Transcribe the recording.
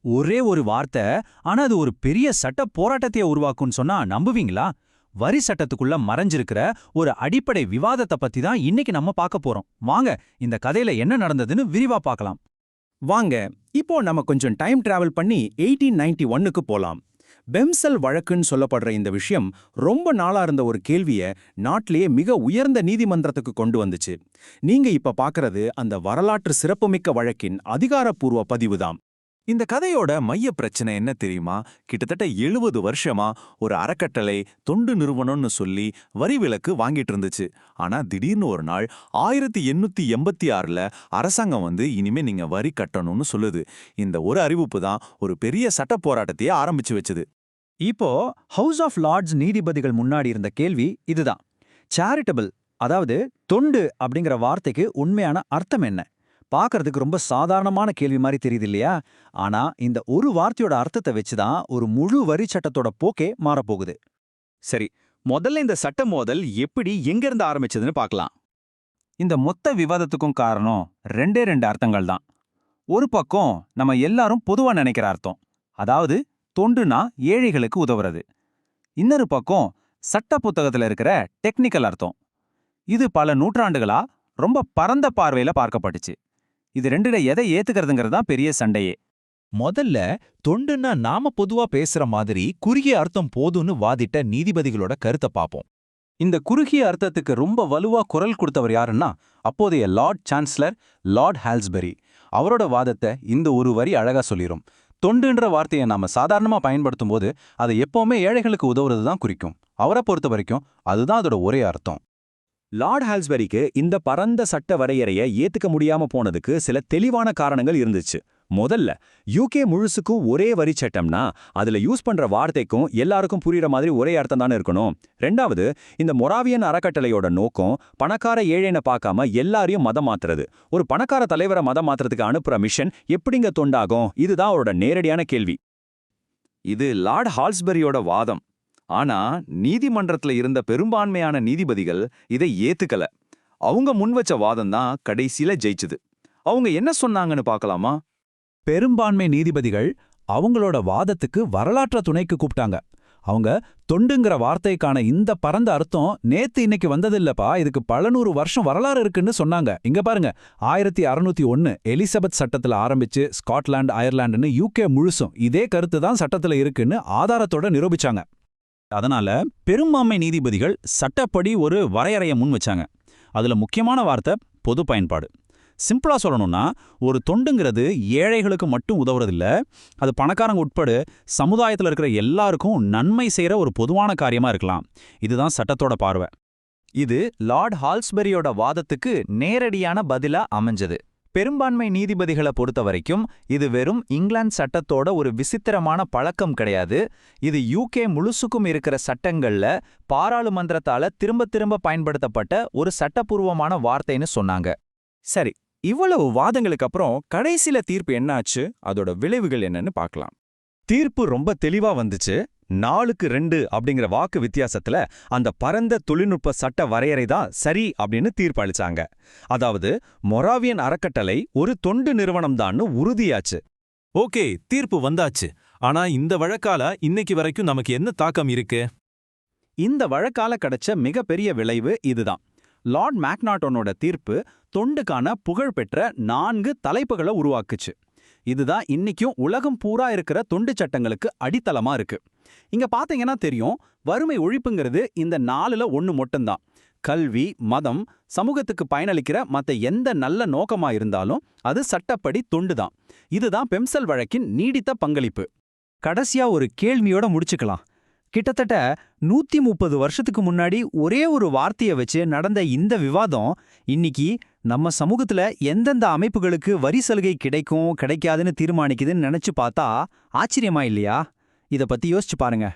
ஒரே ஒரு வார்த்தை, ஆனா அது ஒரு பெரிய சட்ட போராட்டத்தையே உருவாக்கும்னு சொன்னா நம்புவீங்களா? வரி சட்டத்துக்குள்ள மறைஞ்சிருக்கிற ஒரு அடிப்படை விவாதத்தை பத்தி தான் இன்னைக்கு நம்ம பார்க்க போறோம். வாங்க, இந்த கதையில என்ன நடந்ததுன்னு விரிவா பார்க்கலாம். வாங்க, இப்போ நம்ம கொஞ்சம் டைம் டிராவல் பண்ணி 1891க்கு போலாம். பெம்சல் வழக்குன்னு சொல்லப்படுற இந்த விஷயம் ரொம்ப நாளா இருந்த ஒரு கேள்விய நாட்டிலேயே மிக உயர்ந்த நீதிமன்றத்துக்கு கொண்டு வந்துச்சு. நீங்க இப்ப பார்க்கறது அந்த வரலாற்று சிறப்புமிக்க வழக்கின் அதிகாரப்பூர்வ பதிவுதான். இந்த கதையோட மைய பிரச்சனை என்ன தெரியுமா? கிட்டத்தட்ட 70 வருஷமா ஒரு அறக்கட்டளை தொண்டு நிறுவனம்னு சொல்லி வரி விலக்கு வாங்கிட்டு இருந்துச்சு. ஆனா திடீர்னு ஒரு நாள் 1886ல அரசாங்கம் இனிமே நீங்க வரி கட்டணும்னு சொல்லுது. இந்த ஒரு அறிவிப்பு தான் ஒரு பெரிய சட்ட போராட்டத்தையே ஆரம்பிச்சு வச்சது. இப்போ ஹவுஸ் ஆஃப் லார்ட்ஸ் நீதிபதிகள் முன்னாடி இருந்த கேள்வி இதுதான். சேரிட்டபிள், அதாவது தொண்டு அப்படிங்கிற வார்த்தைக்கு உண்மையான அர்த்தம் என்ன? பார்க்கறதுக்கு ரொம்ப சாதாரணமான கேள்வி மாதிரி தெரியுது இல்லையா? ஆனா இந்த ஒரு வார்த்தையோட அர்த்தத்தை வச்சுதான் ஒரு முழு வரி சட்டத்தோட போக்கே மாறப்போகுது. சரி, முதல்ல இந்த சட்ட மோதல் எப்படி எங்கிருந்து ஆரம்பிச்சதுன்னு பார்க்கலாம். இந்த மொத்த விவாதத்துக்கும் காரணம் ரெண்டு அர்த்தங்கள் தான். ஒரு பக்கம் நம்ம எல்லாரும் பொதுவா நினைக்கிற அர்த்தம், அதாவது தொண்டுனா ஏழைகளுக்கு உதவுறது. இன்னொரு பக்கம் சட்ட புத்தகத்துல இருக்கிற டெக்னிக்கல் அர்த்தம். இது பல நூற்றாண்டுகளா ரொம்ப பரந்த பார்வையில பார்க்கப்பட்டுச்சு. இது ரெண்டுல எதை ஏத்துக்கிறதுங்கிறது தான் பெரிய சண்டையே. முதல்ல தொண்டுன்னா நாம பொதுவா பேசுற மாதிரி குறுகிய அர்த்தம் போதும்னு வாதிட்ட நீதிபதிகளோட கருத்தை பார்ப்போம். இந்த குறுகிய அர்த்தத்துக்கு ரொம்ப வலுவா குரல் கொடுத்தவர் யாருன்னா அப்போதைய லார்ட் சான்சலர் லார்ட் ஹால்ஸ்பரி. அவரோட வாதத்தை இந்த ஒரு வரி அழகா சொல்லிரும். தொண்டுன்ற வார்த்தையை நாம சாதாரணமா பயன்படுத்தும் போது அதை எப்பவுமே ஏழைகளுக்கு உதவுறது தான் குறிக்கும். அவரை பொறுத்த வரைக்கும் அதுதான் அதோட ஒரே அர்த்தம். லார்ட் ஹால்ஸ்பரிக்கு இந்த பரந்த சட்ட வரையறையை ஏத்துக்க முடியாம போனதுக்கு சில தெளிவான காரணங்கள் இருந்துச்சு. முதல்ல, யூகே முழுசுக்கும் ஒரே வரி சட்டம்னா அதுல யூஸ் பண்ற வார்த்தைக்கும் எல்லாருக்கும் புரியுற மாதிரி ஒரே அர்த்தம் தானே இருக்கணும். ரெண்டாவது, இந்த மொராவியன் அறக்கட்டளையோட நோக்கம் பணக்கார ஏழைன்னு பார்க்காம எல்லாரையும் மதம் மாத்துறது. ஒரு பணக்கார தலைவரை மதம் மாத்துறதுக்கு அனுப்புற மிஷன் எப்படிங்க தொண்டாகும்? இதுதான் அவரோட நேரடியான கேள்வி. இது லார்ட் ஹால்ஸ்பரியோட வாதம். ஆனா நீதிமன்றத்துல இருந்த பெரும்பான்மையான நீதிபதிகள் இதை ஏத்துக்கல. அவங்க முன்வச்ச வாதம் தான் கடைசியில ஜெயிச்சுது. அவங்க என்ன சொன்னாங்கன்னு பார்க்கலாமா? பெரும்பான்மை நீதிபதிகள் அவங்களோட வாதத்துக்கு வரலாற்ற துணைக்கு கூப்பிட்டாங்க. அவங்க தொண்டுங்கிற வார்த்தைக்கான இந்த பரந்த அர்த்தம் நேத்து இன்னைக்கு வந்ததில்லப்பா, இதுக்கு பல நூறு வருஷம் வரலாறு இருக்குன்னு சொன்னாங்க. இங்க பாருங்க, 1601 எலிசபெத் சட்டத்துல ஆரம்பிச்சு ஸ்காட்லாந்து, அயர்லாண்டுன்னு யூகே முழுசும் இதே கருத்து தான் சட்டத்துல இருக்குன்னு ஆதாரத்தோட நிரூபிச்சாங்க. அதனால பெரும்பான்மை நீதிபதிகள் சட்டப்படி ஒரு வரையறையை முன் வச்சாங்க. அதுல முக்கியமான வார்த்தை பொது பயன்பாடு. சிம்பிளா சொல்லணும்னா, ஒரு தொண்டுங்கிறது ஏழைகளுக்கு மட்டும் உதவுறதில்ல, அது பணக்காரங்க உட்பட சமுதாயத்தில் இருக்கிற எல்லாருக்கும் நன்மை செய்யற ஒரு பொதுவான காரியமா இருக்கலாம். இதுதான் சட்டத்தோட பார்வை. இது லார்ட் ஹால்ஸ்பரியோட வாதத்துக்கு நேரடியான பதிலா அமைஞ்சது. பெரும்பான்மை நீதிபதிகளை பொறுத்த வரைக்கும் இது வெறும் இங்கிலாந்து சட்டத்தோட ஒரு விசித்திரமான பழக்கம் கிடையாது. இது யூகே முழுசுக்கும் இருக்கிற சட்டங்கள்ல பாராளுமன்றத்தால திரும்ப திரும்ப பயன்படுத்தப்பட்ட ஒரு சட்டப்பூர்வமான வார்த்தைன்னு சொன்னாங்க. சரி, இவ்வளவு வாதங்களுக்கு அப்புறம் கடைசியில தீர்ப்பு என்னாச்சு, அதோட விளைவுகள் என்னன்னு பார்க்கலாம். தீர்ப்பு ரொம்ப தெளிவா வந்துச்சு. 4-2 அப்படிங்கிற வாக்கு வித்தியாசத்துல அந்த பரந்த தொழில்நுட்ப சட்ட வரையறை தான் சரி அப்படின்னு தீர்ப்பு அளிச்சாங்க. அதாவது மொராவியன் அறக்கட்டளை ஒரு தொண்டு நிறுவனம் தான்னு உறுதியாச்சு. ஓகே, தீர்ப்பு வந்தாச்சு. ஆனா இந்த வழக்கால இன்னைக்கு வரைக்கும் நமக்கு என்ன தாக்கம் இருக்கு? இந்த வழக்கால கிடைச்ச மிகப்பெரிய விளைவு இதுதான். லார்ட் மேக்னாட்டனோட தீர்ப்பு தொண்டுக்கான புகழ்பெற்ற 4 தலைப்புகளை உருவாக்குச்சு. இதுதான் இன்னைக்கும் உலகம் பூரா இருக்கிற தொண்டு சட்டங்களுக்கு அடித்தளமா இருக்கு. இங்க பாத்தீங்கன்னா தெரியும், வறுமை ஒழிப்புங்கிறது இந்த 4ல 1 மட்டும்தான். கல்வி, மதம், சமூகத்துக்கு பயனளிக்கிற மத்த எந்த நல்ல நோக்கமா இருந்தாலும் அது சட்டப்படி தொண்டு தான். இதுதான் பெம்சல் வழக்கின் நீடித்த பங்களிப்பு. கடைசியா ஒரு கேள்வியோட முடிச்சுக்கலாம். கிட்டத்தட்ட 130 வருஷத்துக்கு முன்னாடி ஒரே ஒரு வார்த்தையை வச்சு நடந்த இந்த விவாதம் இன்னைக்கு நம்ம சமூகத்துல எந்தெந்த அமைப்புகளுக்கு வரி சலுகை கிடைக்கும் கிடைக்காதுன்னு தீர்மானிக்குதுன்னு நினைச்சு பார்த்தா ஆச்சரியமா இல்லையா? இத பத்தி யோசிச்சு பாருங்க.